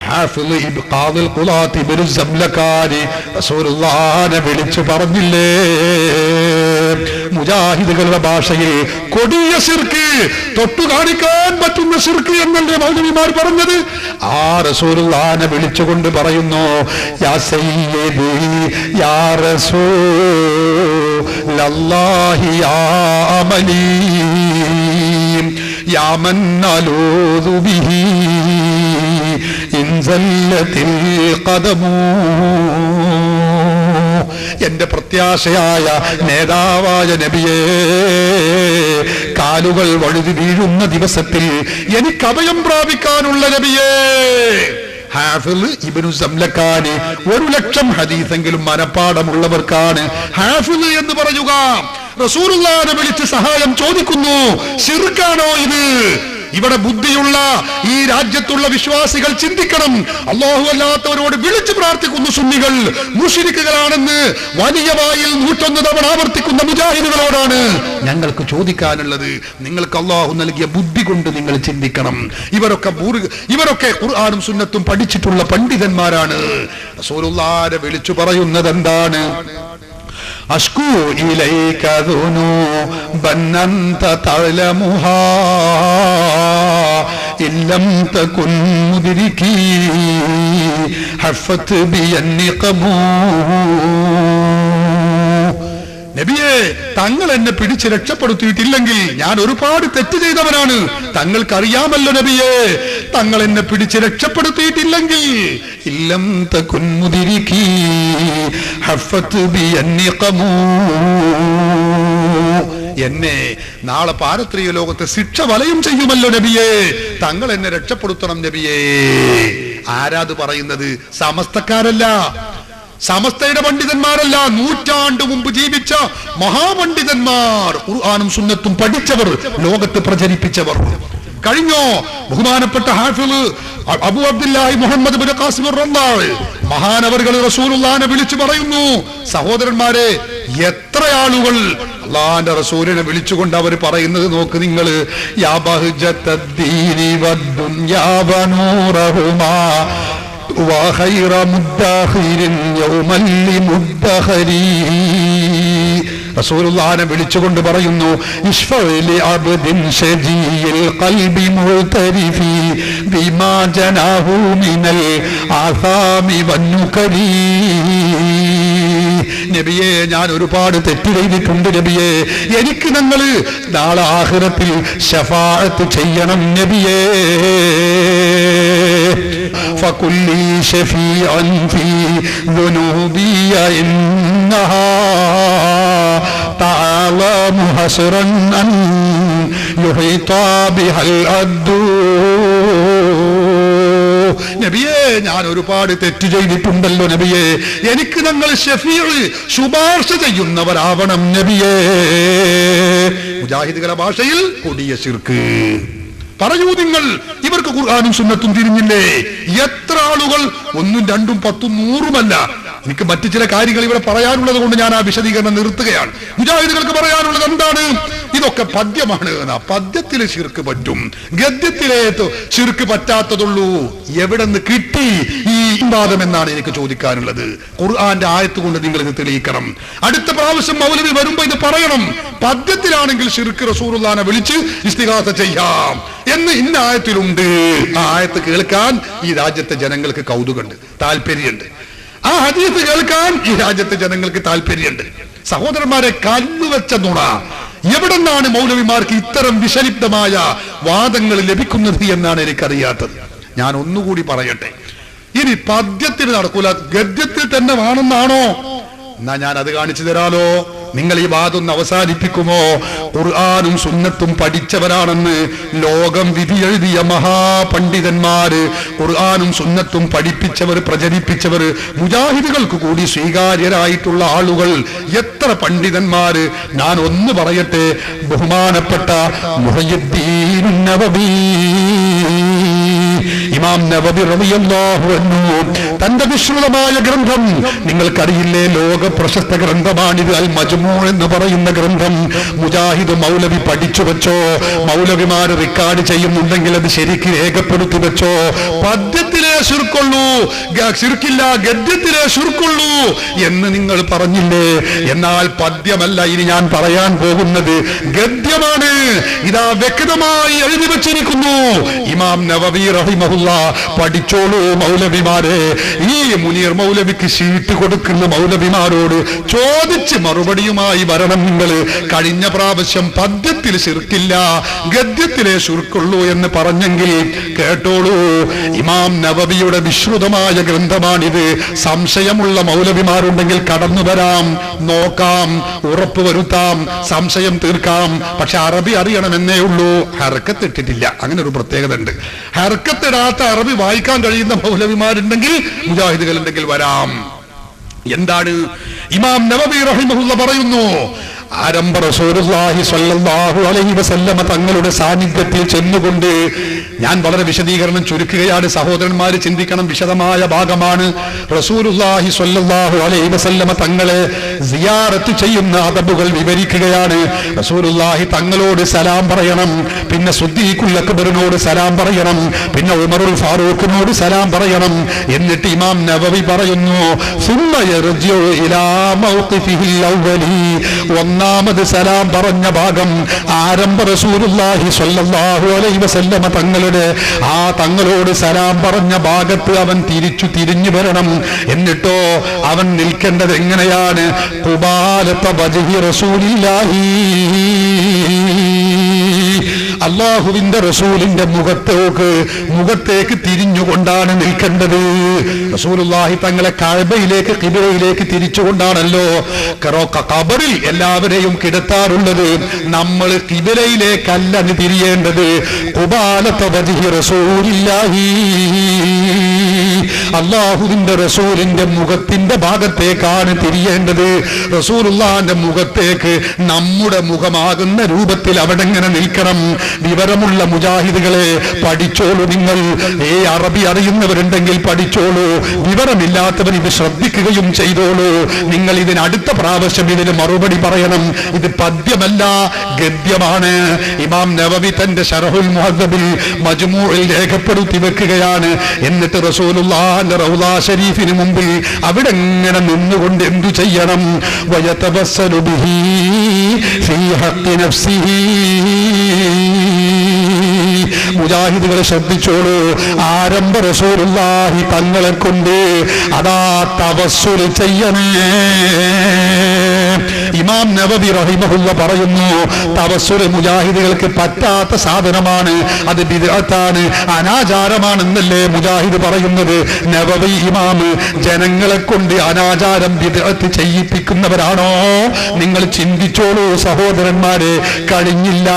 ഹാഫിള് ഖാദിൽ ഖുലാത്ത് ഇബ്നു സംലക്കാനി റസൂലുള്ളാഹിനെ വിളിച്ചു പറഞ്ഞില്ലേ, മുജാഹിദുകളുടെ ഭാഷയിൽ കൊടിയ ശിർക്ക്, തൊട്ടു കാണിക്കാൻ പറ്റുന്ന ശിർക്ക് എന്നല്ലേ മൗലവിമാർ പറഞ്ഞത്. ആ റസൂലുള്ളാഹിനെ വിളിച്ചുകൊണ്ട് പറയുന്നു, യാ സയ്യിദി യാ റസൂലല്ലാഹി യാ അമലി യാ മൻ അലൂദു ബിഹി ഇൻസല്ലത്തിൽ ഖദമു. എന്റെ പ്രത്യാശയായ നേതാവായ നബിയേ, കാലുകൾ വഴുതി വീഴുന്ന ദിവസത്തിൽ എനിക്ക് അഭയം പ്രാപിക്കാനുള്ള നബിയേ. ഹാഫിള് ഇബ്നു സംലക്കാനി 1,00,000 ഹദീസെങ്കിലും മനപ്പാടമുള്ളവർക്കാണ് ഹാഫിള് എന്ന് പറയുക. റസൂലുള്ളാഹിനെ വിളിച്ച് സഹായം ചോദിക്കുന്നു. ശിർക്കാണോ ഇത്? ഇവിടെ ബുദ്ധിയുള്ള ഈ രാജ്യത്തുള്ള വിശ്വാസികൾ ചിന്തിക്കണം. അല്ലാഹു അല്ലാത്തവരോട് വിളിച്ചു പ്രാർത്ഥിക്കുന്നു സുന്നികൾ മുശ്രിക്കുകളാണെന്ന് വലിയ വായിൽ 101 തവണ ആവർത്തിക്കുന്ന മുജാഹിദുകളോടാണ് ഞങ്ങൾക്ക് ചോദിക്കാനുള്ളത്. നിങ്ങൾക്ക് അല്ലാഹു നൽകിയ ബുദ്ധി കൊണ്ട് നിങ്ങൾ ചിന്തിക്കണം. ഇവരൊക്കെ ഖുർആനും സുന്നത്തും പഠിച്ചിട്ടുള്ള പണ്ഡിതന്മാരാണ്. റസൂലുള്ളാഹിനെ വിളിച്ചു പറയുന്നത് എന്താണ്? അഷ്കൂ ഇലൈക ദുനൂബൻ അൻത തഅലമുഹാ ഇല്ലം തകുൻ മുദ്രികി ഹഫത് ബിയന്നിഖമു. നബിയെ, തങ്ങൾ എന്നെ പിടിച്ച് രക്ഷപ്പെടുത്തിയിട്ടില്ലെങ്കിൽ ഞാൻ ഒരുപാട് തെറ്റ് ചെയ്തവനാണ്. തങ്ങൾക്കറിയാമല്ലോ നബിയെ, തങ്ങൾ എന്നെ പിടിച്ച് രക്ഷപ്പെടുത്തിയിട്ടില്ലെങ്കിൽ ഇല്ലം തകുൻ മുദ്രികി ഹഫത് ബിയന്നിഖമു. എന്നെ നാളെ പാരത്രിക ലോകത്തെ ശിക്ഷ വലയം ചെയ്യുമല്ലോ നബിയെ, തങ്ങൾ എന്നെ രക്ഷപ്പെടുത്തണം നബിയെ. ആരാത് പറയുന്നത്? സമസ്തക്കാരല്ല, സമസ്തയുടെ പണ്ഡിതന്മാരല്ല, 100 നൂറ്റാണ്ട് മുമ്പ് ജീവിച്ച മഹാപണ്ഡിതന്മാർ, ഖുർആനും സുന്നത്തും പഠിച്ചവർ, ലോകത്ത് പ്രചരിപ്പിച്ചവർ. കഴിഞ്ഞോ ബഹുമാനപ്പെട്ട ഹാഫിള് അബൂ അബ്ദുല്ലാഹി മുഹമ്മദ് ഇബ്നു ഖാസിം റളിയല്ലാഹു മഹാനവർകൾ റസൂലുള്ളാഹിനെ വിളിച്ചു പറയുന്നു. സഹോദരന്മാരെ, എത്ര ആളുകൾ അല്ലാഹുവിന്റെ റസൂലിനെ വിളിച്ചുകൊണ്ട് അവർ പറയുന്നത് നോക്ക് നിങ്ങൾ. യാ ബഹ്ജത്തദ്ദീനി വദ്ദുൻയാ വനൂറഹുമാ വഖൈറ മുദ്ദഖിരിൻ യൗമൽ ലിമുദ്ദഖരി. റസൂലുള്ളാഹിനെ വിളിച്ചുകൊണ്ട് പറയുന്നു, ഇശ്ഫഅലി അബ്ദിൻ ശജീൽ ഖൽബി മുതരിഫി ബിമാ ജനാഹു മിനൽ ആസാമി വന്നുകരി. നബിയെ, ഞാൻ ഒരുപാട് തെറ്റ് ചെയ്തിട്ടുണ്ട് നബിയെ, എനിക്ക് നിങ്ങൾ നാളെ ആഖിറത്തിൽ ശഫാഅത്ത് ചെയ്യണം നബിയെ. ഫകുല്ലി ശഫീഅൻ ഫീ ദുനൂബി ഇന്നഹാ തഅലമു ഹസ്റൻ അൻ യുഹീതാ ബിഹൽ അദ്ദു. നബിയെ, ഞാൻ ഒരുപാട് തെറ്റ് ചെയ്തിട്ടുണ്ടല്ലോ നബിയെ, എനിക്ക് നിങ്ങൾ ഷഫീഉ ശുപാർശ ചെയ്യുന്നവരാവണം നബിയെ. മുജാഹിദുകളുടെ ഭാഷയിൽ കൊടിയ ശിർക്ക്. പറയൂ നിങ്ങൾ, ഇവർക്ക് ഖുർആനും സുന്നത്തും തിരിഞ്ഞില്ലേ? എത്ര ആളുകൾ, 1ഉം 2ഉം 10ഉം 100ഉമല്ല. എനിക്ക് മറ്റു ചില കാര്യങ്ങൾ ഇവിടെ പറയാനുള്ളത് കൊണ്ട് ഞാൻ ആ വിശദീകരണം നിർത്തുകയാണ്. മുജാഹിദുകൾക്ക് പറയാനുള്ളത് എന്താണ്? ഇതൊക്കെ പദ്യമാണ്. പദ്യത്തിലെ ശിർക്ക് പറ്റും, ഗദ്യത്തിലെ ശിർക്ക് പറ്റാത്തതുള്ളൂ. എവിടെ നിന്ന് കിട്ടി ഈ വാദം എന്നാണ് എനിക്ക് ചോദിക്കാനുള്ളത്. ഖുർആന്റെ ആയത്ത് കൊണ്ട് നിങ്ങൾ ഇത് തെളിയിക്കണം. അടുത്ത പ്രാവശ്യം മൗലവി വരുമ്പോ ഇത് പറയണം. പദ്യത്തിലാണെങ്കിൽ ശിർക്ക് റസൂലുള്ളാഹിനെ വിളിച്ച് ഇസ്തിഗാസ ചെയ്യാം എന്ന് ഇന്ന ആയത്തിലുണ്ട്. ആ ആയത്ത് കേൾക്കാൻ ഈ രാജ്യത്തെ ജനങ്ങൾക്ക് കൗതുകമുണ്ട്, താല്പര്യമുണ്ട്. ആ ഹദീസ് കേൾക്കാൻ ഈ രാജ്യത്തെ ജനങ്ങൾക്ക് താല്പര്യമുണ്ട്. സഹോദരന്മാരെ, കല്ലുവെച്ച നുണ. എവിടെന്നാണ് മൗലവിമാർക്ക് ഇത്തരം വിഷലിപ്തമായ വാദങ്ങൾ ലഭിക്കുന്നത് എന്നാണ് എനിക്കറിയാത്തത്. ഞാൻ ഒന്നുകൂടി പറയട്ടെ, ഇനി പദ്യത്തിൽ നടക്കൂല, ഗദ്യത്തിൽ തന്നെ വേണമെന്നാണോ? എന്നാ ഞാൻ അത് കാണിച്ചു തരാലോ. നിങ്ങൾ ഈ വാദം അവസാനിപ്പിക്കുമോ? ഖുർആനും സുന്നത്തും പഠിച്ചവരാണെന്ന് ലോകം വിധി എഴുതിയ മഹാപണ്ഡിതന്മാര്, ഖുർആനും സുന്നത്തും പഠിപ്പിച്ചവർ, പ്രചരിപ്പിച്ചവർ, മുജാഹിദുകൾക്ക് കൂടി സ്വീകാര്യരായിട്ടുള്ള ആളുകൾ എത്ര പണ്ഡിതന്മാര്. ഞാൻ ഒന്ന് പറയട്ടെ, ബഹുമാനപ്പെട്ട മുഹയ്യിദ്ദീൻ നവവി ഇമാം നവവി റളിയല്ലാഹു അൻഹു തന്റെ വിശ്രുതമായ ഗ്രന്ഥം, നിങ്ങൾക്കറിയില്ലേ, ലോക പ്രശസ്ത ഗ്രന്ഥമാണിത്, അൽ മജ്മൂ എന്ന് പറയുന്ന ഗ്രന്ഥം. മുജാഹിദ് മൗലവി പഠിച്ചു വെച്ചോ, മൗലവിമാർ റെക്കോർഡ് ചെയ്യുന്നുണ്ടെങ്കിൽ അത് ശരിക്ക് രേഖപ്പെടുത്തി വെച്ചോ. പദ്യത്തിലേ ശിർക്കുള്ളൂ, ശിർക്കില്ല, ഗദ്യത്തിലേ ശിർക്കുള്ളൂ എന്ന് നിങ്ങൾ പറഞ്ഞില്ലേ? എന്നാൽ പദ്യമല്ല ഇനി ഞാൻ പറയാൻ പോകുന്നത്, ഗദ്യമാണ്. ഇതാ വ്യക്തമായി എഴുതി വെച്ചിരിക്കുന്നു. ഇമാം നവവി റഹിമഹുല്ലാ, പഠിച്ചോളൂ മൗലവിമാരെ. ഈ മുനീർ മൗലവിക്ക് ഷീട്ട് കൊടുക്കുന്ന മൗലവിമാരോട് ചോദിച്ച് മറുപടിയുമായി വരണം നിങ്ങൾ. കഴിഞ്ഞ പ്രാവശ്യം പദ്യത്തിൽ ശിർക്കില്ല, ഗദ്യത്തിലെ ശിർക്കുള്ളൂ എന്ന് പറഞ്ഞെങ്കിൽ കേട്ടോളൂ, ഇമാം നവവിയുടെ വിശ്രുതമായ ഗ്രന്ഥമാണിത്. സംശയമുള്ള മൗലവിമാരുണ്ടെങ്കിൽ കടന്നു വരാം, നോക്കാം, ഉറപ്പുവരുത്താം, സംശയം തീർക്കാം. പക്ഷെ അറബി അറിയണമെന്നേ ഉള്ളൂ. ഹർക്കത്തിട്ടിട്ടില്ല, അങ്ങനെ ഒരു പ്രത്യേകത ഉണ്ട്. ഹർക്കത്തിടാത്ത അറബി വായിക്കാൻ കഴിയുന്ന മൗലവിമാരുണ്ടെങ്കിൽ, മുജാഹിദുകളുണ്ടെങ്കിൽ വരാം. എന്താണ് ഇമാം നവവി റഹിമഹുല്ല പറയുന്നു? ആരംഭ റസൂലുള്ളാഹി സ്വല്ലല്ലാഹു അലൈഹി വസല്ലമ തങ്ങളുടെ സാന്നിധ്യത്തിൽ ചെന്നുകൊണ്ട്, ഞാൻ വളരെ വിശദീകരണം ചുരുക്കുകയാണ്, സഹോദരന്മാര് ചിന്തിക്കണം, വിശദമായ ഭാഗമാണ്. റസൂലുള്ളാഹി സ്വല്ലല്ലാഹു അലൈഹി വസല്ലമ തങ്ങളെ സിയാറത്ത് ചെയ്യുന്ന അദബുകൾ വിവരിക്കുകയാണ്. റസൂലുള്ളാഹി തങ്ങളോട് സലാം പറയണം, പിന്നെ സിദ്ദീഖുൽ അക്ബറിനോട് സലാം പറയണം, പിന്നെ ഉമറുൽ ഫാറൂഖിനോട് സലാം പറയണം. എന്നിട്ട് ഇമാം നവവി പറയുന്നു, സുമ്മ യർജിഉ ഇലാ മൗഖിഫിഹിൽ അവ്വലി. ഒന്നാമത് സലാം പറഞ്ഞ ഭാഗം, ആരംഭ റസൂലുള്ളാഹി സ്വല്ലല്ലാഹു അലൈഹി വസല്ലമ തങ്ങളോട് സലാം പറഞ്ഞ ഭാഗത്ത് അവൻ തിരിഞ്ഞു വരണം. എന്നിട്ടോ അവൻ നിൽക്കേണ്ടത് എങ്ങനെയാണ്? ഖുബാലത വജ്ഹി റസൂലില്ലാഹി, അല്ലാഹുവിന്റെ റസൂലിന്റെ മുഖത്തേക്ക് തിരിഞ്ഞുകൊണ്ടാണ് നിൽക്കേണ്ടത്. റസൂലുള്ളാഹി തങ്ങളെ കഅബയിലേക്ക്, ഖിബലയിലേക്ക് തിരിച്ചുകൊണ്ടാണല്ലോ ഖബറിൽ എല്ലാവരെയും കിടത്താറുള്ളത്. നമ്മൾ ഖിബലയിലേക്കല്ല തിരിയേണ്ടത്, ഖുബാലത വജ്ഹി റസൂലില്ലാഹി, അല്ലാഹുവിന്റെ റസൂലിന്റെ മുഖത്തിന്റെ ഭാഗത്തേക്കാണ് തിരിയേണ്ടത്. റസൂലുള്ളാഹിന്റെ മുഖത്തേക്ക് നമ്മുടെ മുഖമാകുന്ന രൂപത്തിൽ അവിടെ ഇങ്ങനെ നിൽക്കണം. വിവരമുള്ള മുജാഹിദുകളെ പഠിച്ചോളൂ നിങ്ങൾ. അറബി അറിയുന്നവരുണ്ടെങ്കിൽ പഠിച്ചോളൂ, വിവരമില്ലാത്തവർ ഇത് ശ്രദ്ധിക്കുകയും ചെയ്തോളൂ. നിങ്ങൾ ഇതിന് അടുത്ത പ്രാവശ്യം ഇതിന് മറുപടി പറയണം. ഇത് പദ്യമല്ല, ഗദ്യമാണ്. ഇമാം നവവി തന്റെ ശറഹുൽ മുഹദ്ദബിൽ മജ്മൂഇൽ രേഖപ്പെടുത്തി വെക്കുകയാണ്. എന്നിട്ട് റസൂലുള്ളാഹിന്റെ റൗളാ ശരീഫിന് മുമ്പിൽ അവിടെ ഇങ്ങനെ നിന്നുകൊണ്ട് എന്തു ചെയ്യണം? വയതബസ്സലു ബിഹി ഫീ ഹഖ്ഖി നഫ്സിഹി. മുജാഹിദുകളെ ശ്രദ്ധിച്ചോളൂ, ആരംഭ റസൂലുള്ളാഹി തങ്ങളെ കൊണ്ട് അതാ തവസ്സുൽ ചെയ്യണേ. ഇമാം നവവി റഹിമഹുല്ല പറയുന്നു, തവസ്സുൽ മുജാഹിദുകൾക്ക് പറ്റാത്ത സാധനമാണ്, അത് ബിദ്അത്താണ്, അനാചാരമാണെന്നല്ലേ മുജാഹിദ് പറയുന്നത്. നവവി ഇമാം ജനങ്ങളെ കൊണ്ട് അനാചാരം, ബിദ്അത്ത് ചെയ്യിപ്പിക്കുന്നവരാണോ? നിങ്ങൾ ചിന്തിച്ചോളൂ സഹോദരന്മാരെ. കഴിഞ്ഞില്ല.